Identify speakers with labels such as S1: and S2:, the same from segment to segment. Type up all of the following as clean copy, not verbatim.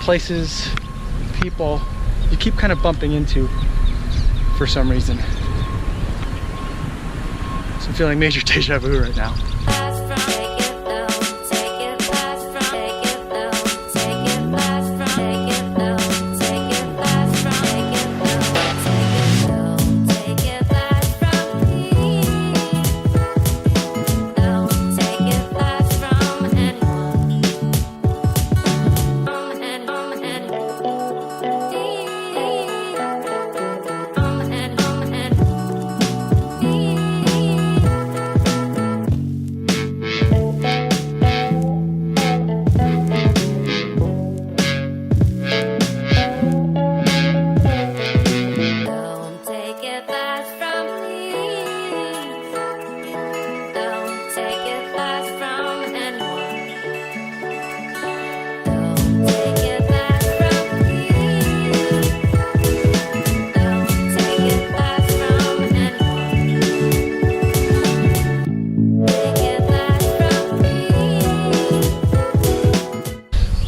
S1: places, people you keep kind of bumping into for some reason. So I'm feeling major deja vu right now.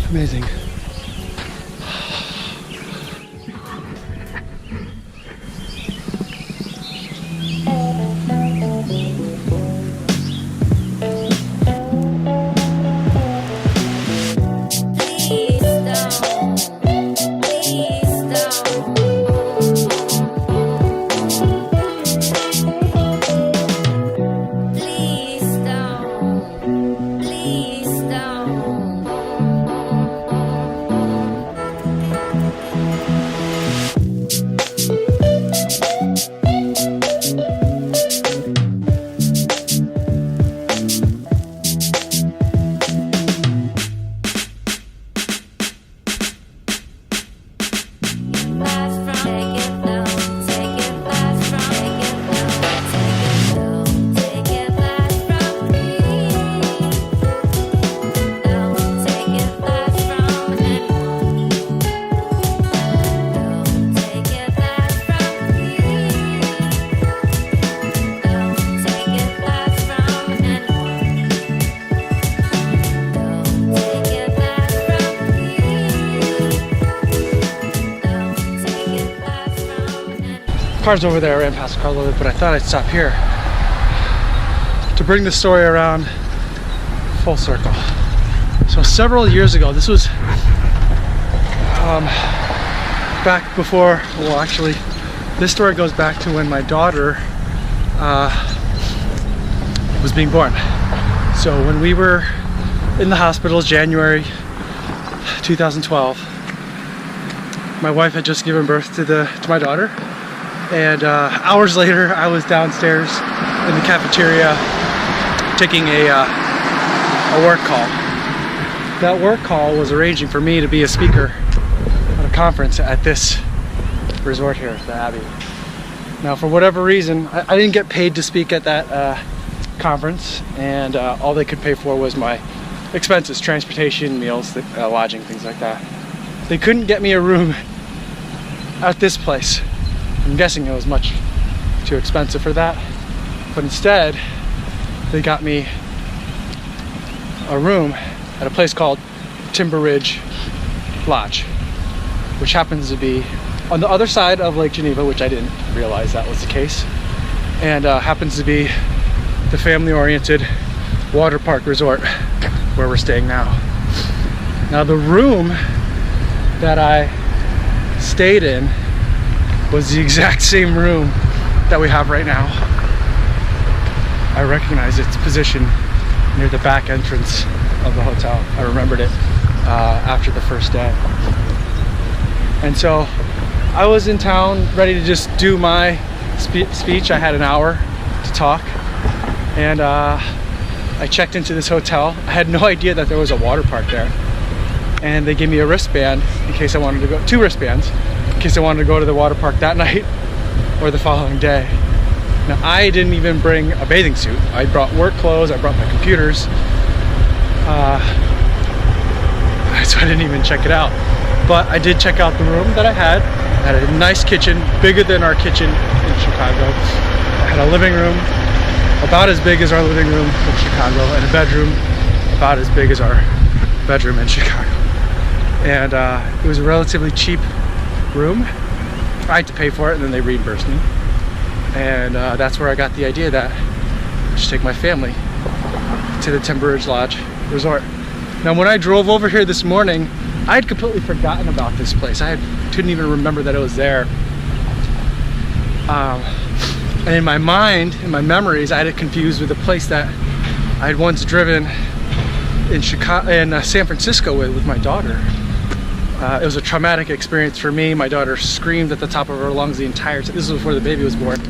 S1: Amazing. Car's over there. I ran past the car a little bit, but I thought I'd stop here to bring the story around full circle. So several years ago, this was back before, well actually, this story goes back to when my daughter was being born. So when we were in the hospital, January 2012, my wife had just given birth to my daughter. And hours later, I was downstairs in the cafeteria taking a work call. That work call was arranging for me to be a speaker at a conference at this resort here, the Abbey. Now, for whatever reason, I didn't get paid to speak at that conference, and all they could pay for was my expenses, transportation, meals, lodging, things like that. They couldn't get me a room at this place. I'm guessing it was much too expensive for that, but instead they got me a room at a place called Timber Ridge Lodge, which happens to be on the other side of Lake Geneva, which I didn't realize that was the case, and happens to be the family-oriented water park resort where we're staying now. Now, the room that I stayed in was the exact same room that we have right now. I recognize its position near the back entrance of the hotel. I remembered it after the first day. And so I was in town ready to just do my speech. I had an hour to talk, and I checked into this hotel. I had no idea that there was a water park there, and they gave me a wristband in case I wanted to go, 2 wristbands in case I wanted to go to the water park that night or the following day. Now, I didn't even bring a bathing suit. I brought work clothes, I brought my computers, so I didn't even check it out. But I did check out the room that I had. I had a nice kitchen, bigger than our kitchen in Chicago. I had a living room about as big as our living room in Chicago, and a bedroom about as big as our bedroom in Chicago. and it was a relatively cheap room. I had to pay for it, and then they reimbursed me. And that's where I got the idea that I should take my family to the Timber Ridge Lodge Resort. Now, when I drove over here this morning, I had completely forgotten about this place. I couldn't even remember that it was there. And in my mind, in my memories, I had it confused with a place that I had once driven in San Francisco with my daughter. It was a traumatic experience for me. My daughter screamed at the top of her lungs the entire time. This was before the baby was born.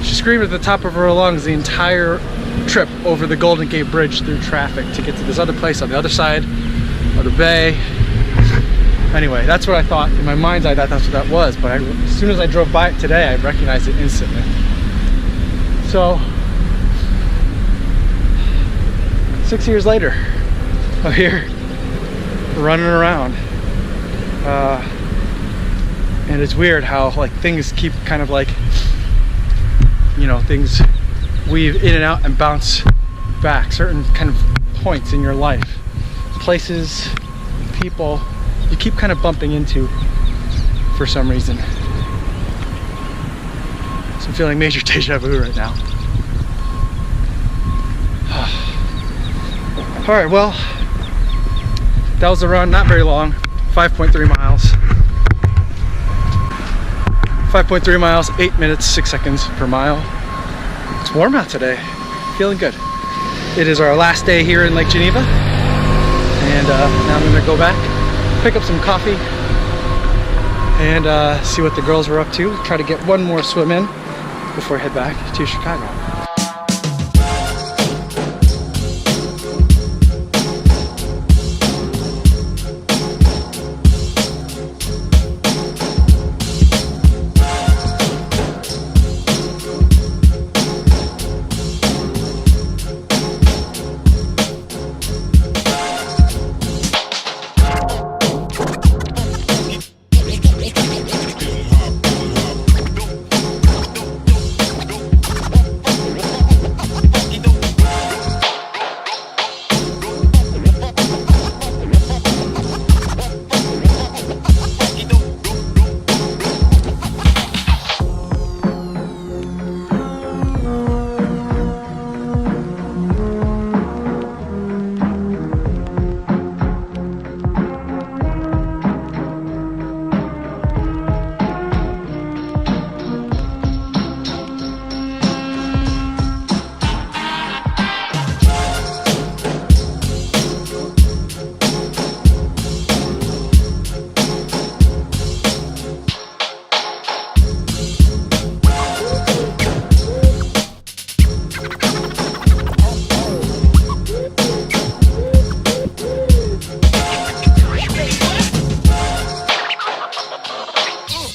S1: She screamed at the top of her lungs the entire trip over the Golden Gate Bridge through traffic to get to this other place on the other side of the bay. Anyway, that's what I thought. In my mind's eye, that's what that was. But as soon as I drove by it today, I recognized it instantly. So, 6 years later, I'm here running around. And it's weird how like things keep kind of like, you know, things weave in and out and bounce back. Certain kind of points in your life, places, people, you keep kind of bumping into for some reason. So I'm feeling major deja vu right now. All right, well, that was a run, not very long, 5.3 miles. 5.3 miles, 8 minutes, 6 seconds per mile. It's warm out today, feeling good. It is our last day here in Lake Geneva. And now I'm gonna go back, pick up some coffee, and see what the girls are up to. Try to get one more swim in before I head back to Chicago.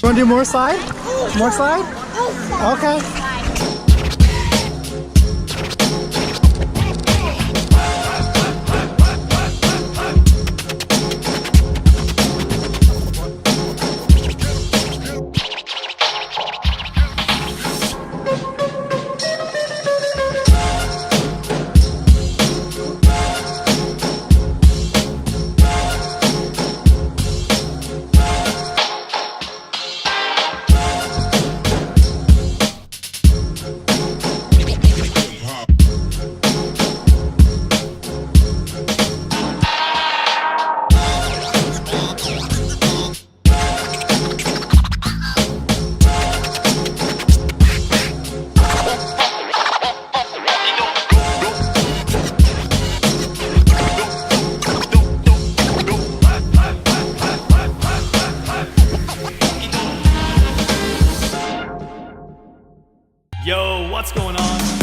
S2: Want to do more slide? More slide? Okay.
S3: Yo, what's going on?